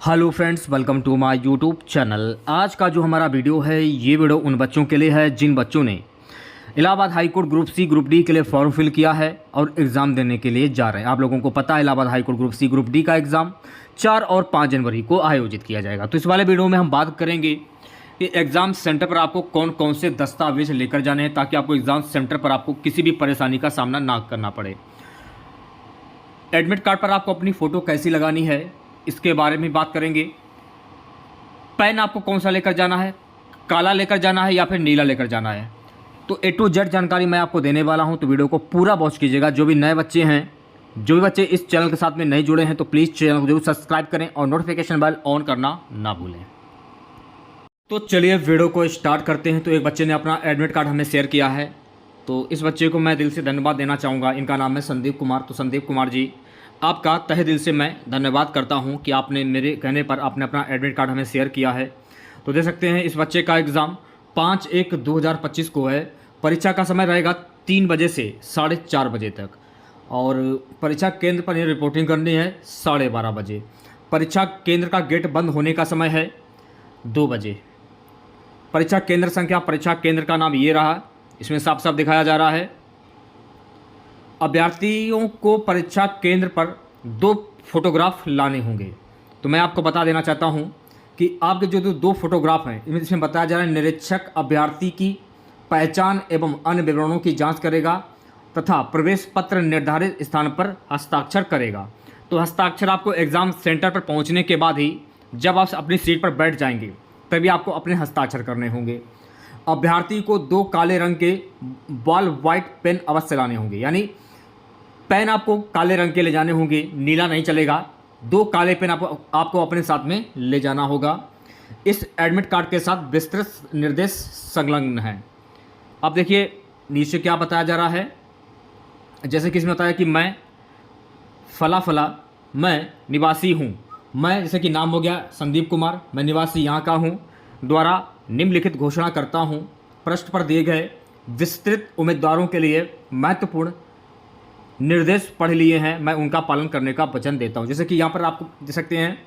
Hello friends, welcome to my YouTube channel. आज का जो हमारा वीडियो है, ये वीडियो उन बच्चों के लिए है जिन बच्चों ने Allahabad high court group C group D के लिए फॉर्म फिल किया है और एग्ज़ाम देने के लिए जा रहे हैं। आप लोगों को पता है Allahabad high court group C group D का एग्ज़ाम 4 और 5 जनवरी को आयोजित किया जाएगा। तो इस वाले वीडियो में हम बात करेंगे कि एग्ज़ाम सेंटर पर आपको कौन कौन से दस्तावेज लेकर जाने हैं, ताकि आपको एग्ज़ाम सेंटर पर आपको किसी भी परेशानी का सामना ना करना पड़े। एडमिट कार्ड पर आपको अपनी फ़ोटो कैसी लगानी है, इसके बारे में बात करेंगे। पेन आपको कौन सा लेकर जाना है, काला लेकर जाना है या फिर नीला लेकर जाना है, तो A to Z जानकारी मैं आपको देने वाला हूं। तो वीडियो को पूरा वॉच कीजिएगा। जो भी नए बच्चे हैं, जो भी बच्चे इस चैनल के साथ में नहीं जुड़े हैं, तो प्लीज़ चैनल को जरूर सब्सक्राइब करें और नोटिफिकेशन बेल ऑन करना ना भूलें। तो चलिए वीडियो को स्टार्ट करते हैं। तो एक बच्चे ने अपना एडमिट कार्ड हमें शेयर किया है, तो इस बच्चे को मैं दिल से धन्यवाद देना चाहूँगा। इनका नाम है संदीप कुमार। तो संदीप कुमार जी, आपका तहे दिल से मैं धन्यवाद करता हूं कि आपने मेरे कहने पर आपने अपना एडमिट कार्ड हमें शेयर किया है। तो देख सकते हैं इस बच्चे का एग्ज़ाम 5/1/2025 को है। परीक्षा का समय रहेगा 3 बजे से 4:30 बजे तक, और परीक्षा केंद्र पर रिपोर्टिंग करनी है 12:30 बजे। परीक्षा केंद्र का गेट बंद होने का समय है 2 बजे। परीक्षा केंद्र संख्या, परीक्षा केंद्र का नाम ये रहा, इसमें साफ साफ दिखाया जा रहा है। अभ्यर्थियों को परीक्षा केंद्र पर 2 फोटोग्राफ लाने होंगे। तो मैं आपको बता देना चाहता हूं कि आपके जो 2 फोटोग्राफ हैं, इसमें बताया जा रहा है निरीक्षक अभ्यर्थी की पहचान एवं अन्य विवरणों की जांच करेगा तथा प्रवेश पत्र निर्धारित स्थान पर हस्ताक्षर करेगा। तो हस्ताक्षर आपको एग्ज़ाम सेंटर पर पहुंचने के बाद ही, जब आप अपनी सीट पर बैठ जाएंगे, तभी आपको अपने हस्ताक्षर करने होंगे। अभ्यर्थी को 2 काले रंग के बॉल वाइट पेन अवश्य लाने होंगे, यानी पेन आपको काले रंग के ले जाने होंगे, नीला नहीं चलेगा। 2 काले पेन आपको अपने साथ में ले जाना होगा। इस एडमिट कार्ड के साथ विस्तृत निर्देश संलग्न है। अब देखिए नीचे क्या बताया जा रहा है। जैसे कि इसमें बताया कि मैं फला फला, मैं निवासी हूँ। मैं जैसे कि नाम हो गया संदीप कुमार, मैं निवासी यहाँ का हूँ, द्वारा निम्नलिखित घोषणा करता हूँ। पृष्ठ पर दिए गए विस्तृत उम्मीदवारों के लिए महत्वपूर्ण निर्देश पढ़ लिए हैं, मैं उनका पालन करने का वचन देता हूं। जैसे कि यहाँ पर आपको देख सकते हैं,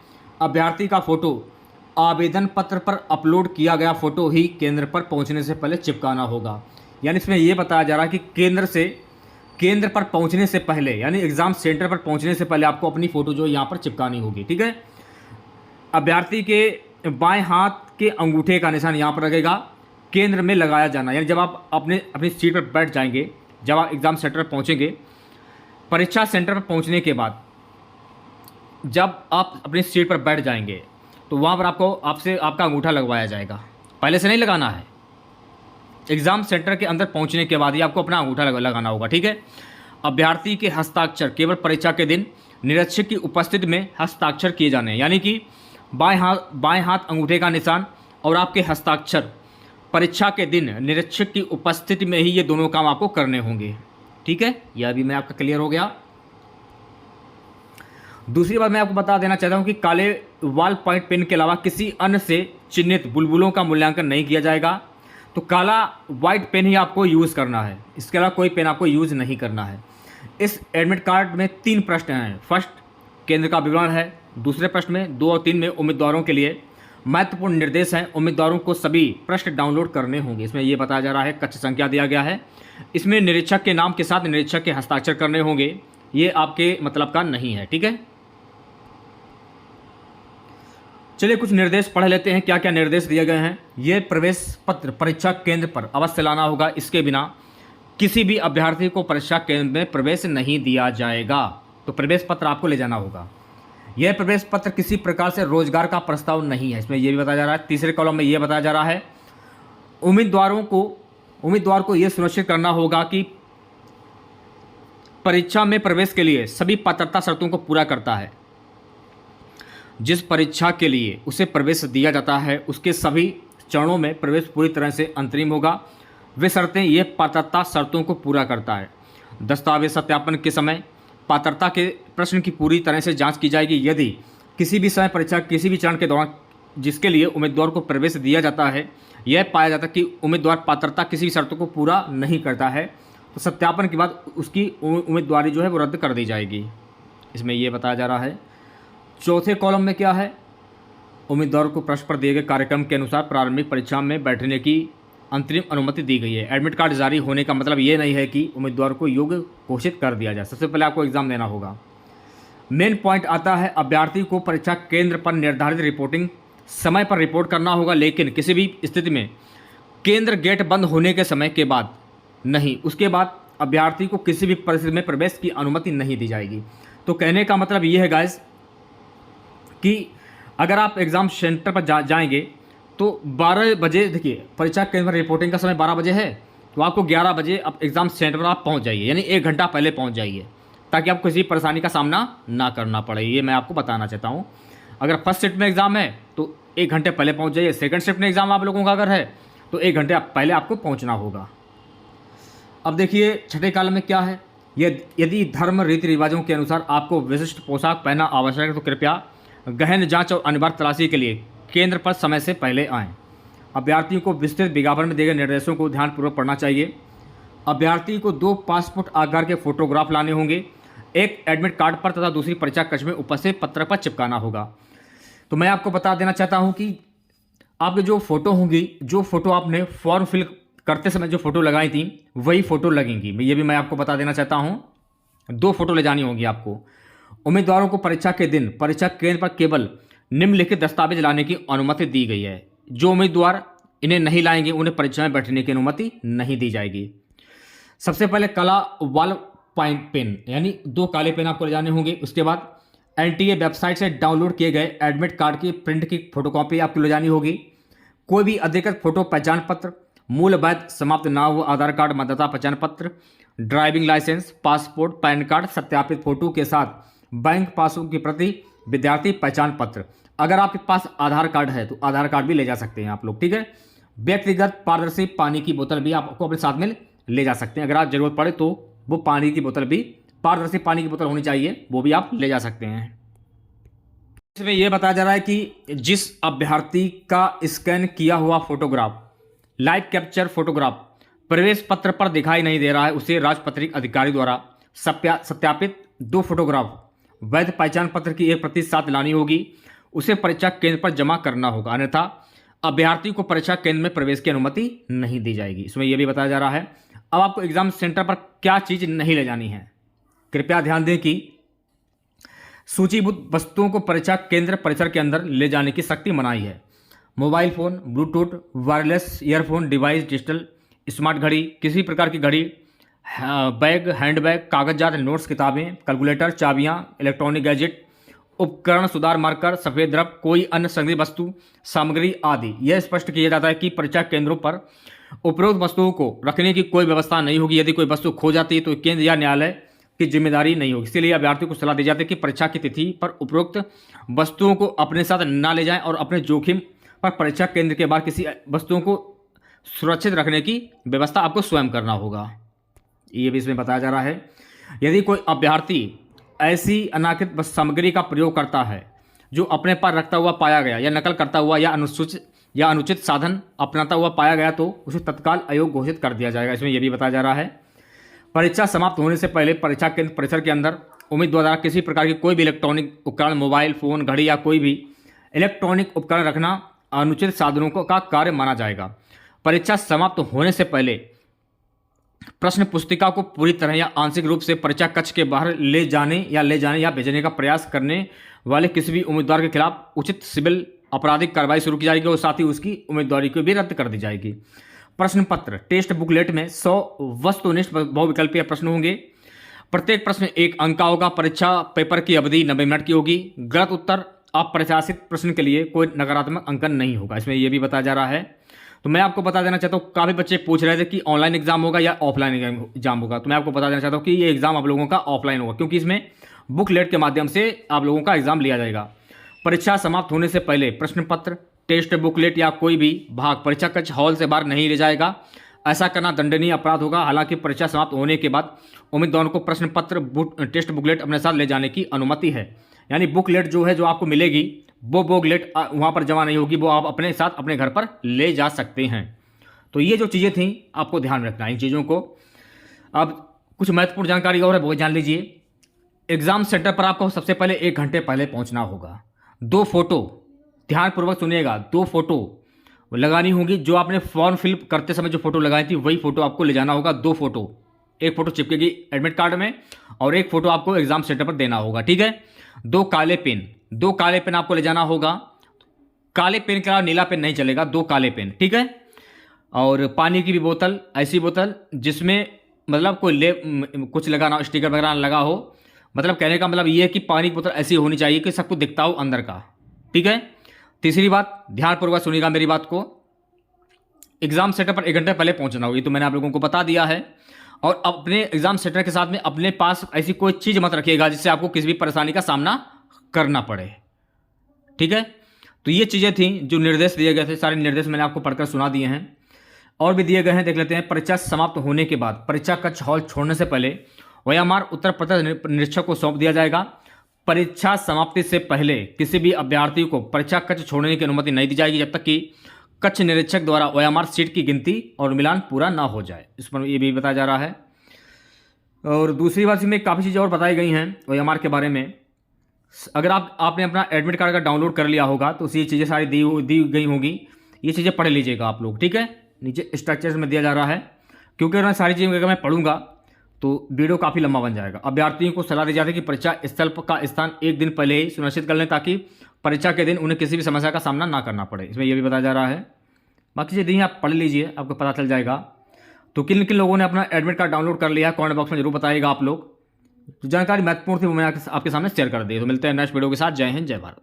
अभ्यर्थी का फ़ोटो आवेदन पत्र पर अपलोड किया गया फ़ोटो ही केंद्र पर पहुंचने से पहले चिपकाना होगा। यानी इसमें यह बताया जा रहा है कि केंद्र पर पहुंचने से पहले, यानी एग्ज़ाम सेंटर पर पहुंचने से पहले आपको अपनी फ़ोटो जो है यहाँ पर चिपकानी होगी। ठीक है। अभ्यर्थी के बाएँ हाथ के अंगूठे का निशान यहाँ पर लगेगा, केंद्र में लगाया जाना। यानी जब आप अपनी सीट पर बैठ जाएंगे, जब आप एग्ज़ाम सेंटर पर पहुँचेंगे, परीक्षा सेंटर पर पहुंचने के बाद जब आप अपनी सीट पर बैठ जाएंगे, तो वहां पर आपका अंगूठा लगवाया जाएगा। पहले से नहीं लगाना है। एग्ज़ाम सेंटर के अंदर पहुंचने के बाद ही आपको अपना अंगूठा लगाना होगा। ठीक है। अभ्यर्थी के हस्ताक्षर केवल परीक्षा के दिन निरीक्षक की उपस्थिति में हस्ताक्षर किए जाने हैं। यानी कि बाएं हाथ अंगूठे का निशान और आपके हस्ताक्षर परीक्षा के दिन निरीक्षक की उपस्थिति में ही ये दोनों काम आपको करने होंगे। ठीक है, यह भी मैं आपका क्लियर हो गया। दूसरी बात मैं आपको बता देना चाहता हूं कि काले वॉल पॉइंट पेन के अलावा किसी अन्य से चिन्हित बुलबुलों का मूल्यांकन नहीं किया जाएगा। तो काला वाइट पेन ही आपको यूज़ करना है, इसके अलावा कोई पेन आपको यूज़ नहीं करना है। इस एडमिट कार्ड में 3 प्रश्न हैं। फर्स्ट केंद्र का विवरण है, दूसरे प्रश्न में 2 और 3 में उम्मीदवारों के लिए महत्वपूर्ण निर्देश हैं। उम्मीदवारों को सभी प्रश्न डाउनलोड करने होंगे। इसमें यह बताया जा रहा है, कक्ष संख्या दिया गया है, इसमें निरीक्षक के नाम के साथ निरीक्षक के हस्ताक्षर करने होंगे। ये आपके मतलब का नहीं है। ठीक है। चलिए कुछ निर्देश पढ़ लेते हैं, क्या क्या निर्देश दिए गए हैं। ये प्रवेश पत्र परीक्षा केंद्र पर अवश्य लाना होगा, इसके बिना किसी भी अभ्यर्थी को परीक्षा केंद्र में प्रवेश नहीं दिया जाएगा। तो प्रवेश पत्र आपको ले जाना होगा। यह प्रवेश पत्र किसी प्रकार से रोजगार का प्रस्ताव नहीं है, इसमें यह भी बताया जा रहा है। तीसरे कॉलम में यह बताया जा रहा है, उम्मीदवार को यह सुनिश्चित करना होगा कि परीक्षा में प्रवेश के लिए सभी पात्रता शर्तों को पूरा करता है। जिस परीक्षा के लिए उसे प्रवेश दिया जाता है, उसके सभी चरणों में प्रवेश पूरी तरह से अंतरिम होगा। वे शर्तें ये पात्रता शर्तों को पूरा करता है। दस्तावेज सत्यापन के समय पात्रता के प्रश्न की पूरी तरह से जांच की जाएगी। यदि किसी भी समय परीक्षा किसी भी चरण के दौरान जिसके लिए उम्मीदवार को प्रवेश दिया जाता है, यह पाया जाता है कि उम्मीदवार पात्रता किसी भी शर्तों को पूरा नहीं करता है, तो सत्यापन के बाद उसकी उम्मीदवारी जो है वो रद्द कर दी जाएगी। इसमें यह बताया जा रहा है। चौथे कॉलम में क्या है, उम्मीदवारों को प्रश्न पर दिए गए कार्यक्रम के अनुसार प्रारंभिक परीक्षा में बैठने की अंतरिम अनुमति दी गई है। एडमिट कार्ड जारी होने का मतलब ये नहीं है कि उम्मीदवार को योग्य घोषित कर दिया जाए। सबसे पहले आपको एग्जाम देना होगा। मेन पॉइंट आता है, अभ्यर्थी को परीक्षा केंद्र पर निर्धारित रिपोर्टिंग समय पर रिपोर्ट करना होगा, लेकिन किसी भी स्थिति में केंद्र गेट बंद होने के समय के बाद नहीं। उसके बाद अभ्यर्थी को किसी भी परिस्थिति में प्रवेश की अनुमति नहीं दी जाएगी। तो कहने का मतलब ये है गाइस कि अगर आप एग्ज़ाम सेंटर पर जाएंगे तो 12 बजे, देखिए परीक्षा केंद्र पर रिपोर्टिंग का समय 12 बजे है, तो आपको 11 बजे अब एग्ज़ाम सेंटर पर आप पहुंच जाइए, यानी 1 घंटा पहले पहुंच जाइए, ताकि आपको किसी परेशानी का सामना ना करना पड़े। ये मैं आपको बताना चाहता हूँ। अगर फर्स्ट शिफ्ट में एग्ज़ाम है तो 1 घंटे पहले पहुँच जाइए। सेकेंड शिफ्ट में एग्ज़ाम आप लोगों का अगर है तो 1 घंटे पहले आपको पहुँचना होगा। अब देखिए छठे कॉलम में क्या है, यदि धर्म रीति रिवाजों के अनुसार आपको विशिष्ट पोशाक पहनना आवश्यक है तो कृपया गहन जांच और अनिवार्य तलाशी के लिए केंद्र पर समय से पहले आएं। अभ्यर्थियों को विस्तृत विज्ञापन में दिए गए निर्देशों को ध्यानपूर्वक पढ़ना चाहिए। अभ्यर्थी को 2 पासपोर्ट आकार के फोटोग्राफ लाने होंगे, एक एडमिट कार्ड पर तथा दूसरी परीक्षा कक्ष में उपस्थित पत्रक पर चिपकाना होगा। तो मैं आपको बता देना चाहता हूँ कि आपकी जो फ़ोटो होंगी, जो फ़ोटो आपने फॉर्म फिल करते समय जो फ़ोटो लगाई थी वही फ़ोटो लगेंगी। ये भी मैं आपको बता देना चाहता हूँ। 2 फोटो ले जानी होगी आपको। उम्मीदवारों को परीक्षा के दिन परीक्षा केंद्र पर केवल निम्नलिखित दस्तावेज लाने की अनुमति दी गई है। जो उम्मीदवार इन्हें नहीं लाएंगे उन्हें परीक्षा में बैठने की अनुमति नहीं दी जाएगी। सबसे पहले काला वाल पेन, यानी 2 काले पेन आपको ले जाने होंगे। उसके बाद एनटीए वेबसाइट से डाउनलोड किए गए एडमिट कार्ड की प्रिंट की फोटोकॉपी आपको ले जानी होगी। कोई भी अधिकृत फोटो पहचान पत्र, मूल वैध समाप्त ना हुआ आधार कार्ड, मतदाता पहचान पत्र, driving licence, passport, PAN card सत्यापित फोटो के साथ बैंक पासबुक की प्रति, विद्यार्थी पहचान पत्र। अगर आपके पास आधार कार्ड है तो आधार कार्ड भी ले जा सकते हैं आप लोग, ठीक है। व्यक्तिगत पारदर्शी पानी की बोतल भी आपको अपने साथ में ले जा सकते हैं। अगर आप जरूरत पड़े तो वो पानी की बोतल भी, पारदर्शी पानी की बोतल होनी चाहिए, वो भी आप ले जा सकते हैं। इसमें यह बताया जा रहा है कि जिस अभ्यर्थी का स्कैन किया हुआ फोटोग्राफ, लाइव कैप्चर फोटोग्राफ प्रवेश पत्र पर दिखाई नहीं दे रहा है, उसे राजपत्रित अधिकारी द्वारा सत्यापित 2 फोटोग्राफ वैध पहचान पत्र की एक प्रति साथ लानी होगी। उसे परीक्षा केंद्र पर जमा करना होगा, अन्यथा अभ्यर्थी को परीक्षा केंद्र में प्रवेश की अनुमति नहीं दी जाएगी। इसमें यह भी बताया जा रहा है। अब आपको एग्जाम सेंटर पर क्या चीज़ नहीं ले जानी है, कृपया ध्यान दें कि सूचीबद्ध वस्तुओं को परीक्षा केंद्र परिसर के अंदर ले जाने की सख्ती मनाही है। Mobile phone, Bluetooth, wireless earphone device, digital smart घड़ी, किसी प्रकार की घड़ी, बैग, हैंडबैग, कागजात, नोट्स, किताबें, कैलकुलेटर, चाबियां, इलेक्ट्रॉनिक गैजेट, उपकरण, सुधार मार्कर, सफ़ेद रब, कोई अन्य संग्रही वस्तु सामग्री आदि। यह स्पष्ट किया जाता है कि परीक्षा केंद्रों पर उपरोक्त वस्तुओं को रखने की कोई व्यवस्था नहीं होगी। यदि कोई वस्तु खो जाती है तो केंद्र या न्यायालय की जिम्मेदारी नहीं होगी। इसलिए अभ्यर्थियों को सलाह दी जाती है कि परीक्षा की तिथि पर उपरोक्त वस्तुओं को अपने साथ न ले जाएं और अपने जोखिम पर परीक्षा केंद्र के बाहर किसी वस्तुओं को सुरक्षित रखने की व्यवस्था आपको स्वयं करना होगा। ये भी इसमें बताया जा रहा है। यदि कोई अभ्यर्थी ऐसी अनाकृत सामग्री का प्रयोग करता है जो अपने पर रखता हुआ पाया गया या नकल करता हुआ या अनुचित साधन अपनाता हुआ पाया गया तो उसे तत्काल अयोग्य घोषित कर दिया जाएगा। इसमें यह भी बताया जा रहा है। परीक्षा समाप्त होने से पहले परीक्षा केंद्र परिसर के अंदर उम्मीदवार द्वारा किसी प्रकार की कोई भी इलेक्ट्रॉनिक उपकरण, मोबाइल फ़ोन, घड़ी या कोई भी इलेक्ट्रॉनिक उपकरण रखना अनुचित साधनों का कार्य माना जाएगा। परीक्षा समाप्त होने से पहले प्रश्न पुस्तिका को पूरी तरह या आंशिक रूप से परीक्षा कक्ष के बाहर ले जाने या भेजने का प्रयास करने वाले किसी भी उम्मीदवार के खिलाफ उचित सिविल आपराधिक कार्रवाई शुरू की जाएगी और साथ ही उसकी उम्मीदवारी को भी रद्द कर दी जाएगी। प्रश्न पत्र टेस्ट बुकलेट में 100 वस्तुनिष्ठ बहुविकल्पीय प्रश्न होंगे। प्रत्येक प्रश्न 1 अंक का होगा। परीक्षा पेपर की अवधि 90 मिनट की होगी। गलत उत्तर अप्रत्याशित प्रश्न के लिए कोई नकारात्मक अंकन नहीं होगा। इसमें यह भी बताया जा रहा है। तो मैं आपको बता देना चाहता हूँ, काफ़ी बच्चे पूछ रहे थे कि ऑनलाइन एग्जाम होगा या ऑफलाइन एग्जाम होगा। तो मैं आपको बता देना चाहता हूँ कि ये एग्जाम आप लोगों का ऑफलाइन होगा, क्योंकि इसमें बुकलेट के माध्यम से आप लोगों का एग्जाम लिया जाएगा। परीक्षा समाप्त होने से पहले प्रश्न पत्र, टेस्ट बुकलेट या कोई भी भाग परीक्षा कक्ष हॉल से बाहर नहीं ले जाएगा। ऐसा करना दंडनीय अपराध होगा। हालांकि परीक्षा समाप्त होने के बाद उम्मीदवारों को प्रश्न पत्र, टेस्ट बुकलेट अपने साथ ले जाने की अनुमति है। यानी बुकलेट जो है जो आपको मिलेगी वो बुकलेट वहाँ पर जमा नहीं होगी, वो आप अपने साथ अपने घर पर ले जा सकते हैं। तो ये जो चीज़ें थी आपको ध्यान रखना इन चीज़ों को। अब कुछ महत्वपूर्ण जानकारी और है वो जान लीजिए। एग्ज़ाम सेंटर पर आपको सबसे पहले 1 घंटे पहले पहुँचना होगा। 2 फोटो ध्यानपूर्वक सुनिएगा, 2 फोटो लगानी होगी। जो आपने फॉर्म फिल करते समय जो फोटो लगाई थी वही फोटो आपको ले जाना होगा। 2 फोटो, एक फोटो चिपकेगी एडमिट कार्ड में और एक फोटो आपको एग्जाम सेंटर पर देना होगा, ठीक है। 2 काले पेन आपको ले जाना होगा। काले पेन के अलावा नीला पेन नहीं चलेगा, 2 काले पेन, ठीक है। और पानी की भी बोतल, ऐसी बोतल जिसमें मतलब कुछ लगा ना हो, स्टिकर वगैरह लगा हो। मतलब कहने का मतलब ये है कि पानी की बोतल ऐसी होनी चाहिए कि सबको दिखता हो अंदर का, ठीक है। तीसरी बात, ध्यानपूर्वक सुनिएगा मेरी बात को, एग्जाम सेंटर पर 1 घंटे पहले पहुंचना होगी, तो मैंने आप लोगों को बता दिया है। और अपने एग्जाम सेंटर के साथ में अपने पास ऐसी कोई चीज़ मत रखिएगा जिससे आपको किसी भी परेशानी का सामना करना पड़े, ठीक है। तो ये चीज़ें थी जो निर्देश दिए गए थे, सारे निर्देश मैंने आपको पढ़कर सुना दिए हैं। और भी दिए गए हैं, देख लेते हैं। परीक्षा समाप्त होने के बाद परीक्षा कक्ष हॉल छोड़ने से पहले ओएमआर उत्तर प्रदेश निरीक्षक को सौंप दिया जाएगा। परीक्षा समाप्ति से पहले किसी भी अभ्यर्थी को परीक्षा कक्ष छोड़ने की अनुमति नहीं दी जाएगी जब तक कि कक्ष निरीक्षक द्वारा ओएमआर सीट की गिनती और मिलान पूरा ना हो जाए। इस पर ये भी बताया जा रहा है। और दूसरी बात, इसमें काफ़ी चीज़ें और बताई गई हैं ओएमआर के बारे में। अगर आपने अपना एडमिट कार्ड का डाउनलोड कर लिया होगा तो ये चीज़ें सारी दी गई होंगी, ये चीज़ें पढ़ लीजिएगा आप लोग, ठीक है। नीचे स्ट्रक्चर्स में दिया जा रहा है, क्योंकि अगर मैं सारी चीज़ें अगर मैं पढ़ूंगा तो वीडियो काफ़ी लंबा बन जाएगा। अभ्यर्थियों को सलाह दी जाती है कि परीक्षा स्थल का स्थान 1 दिन पहले ही सुनिश्चित कर लें ताकि परीक्षा के दिन उन्हें किसी भी समस्या का सामना ना करना पड़े। इसमें यह भी बताया जा रहा है। बाकी चीज़ें आप पढ़ लीजिए, आपको पता चल जाएगा। तो किन किन लोगों ने अपना एडमिट कार्ड डाउनलोड कर लिया है कमेंट बॉक्स में जरूर बताइएगा आप लोग। तो जानकारी महत्वपूर्ण थी वो मैं आपके सामने शेयर कर दी। तो मिलते हैं नेक्स्ट वीडियो के साथ। जय हिंद, जय भारत।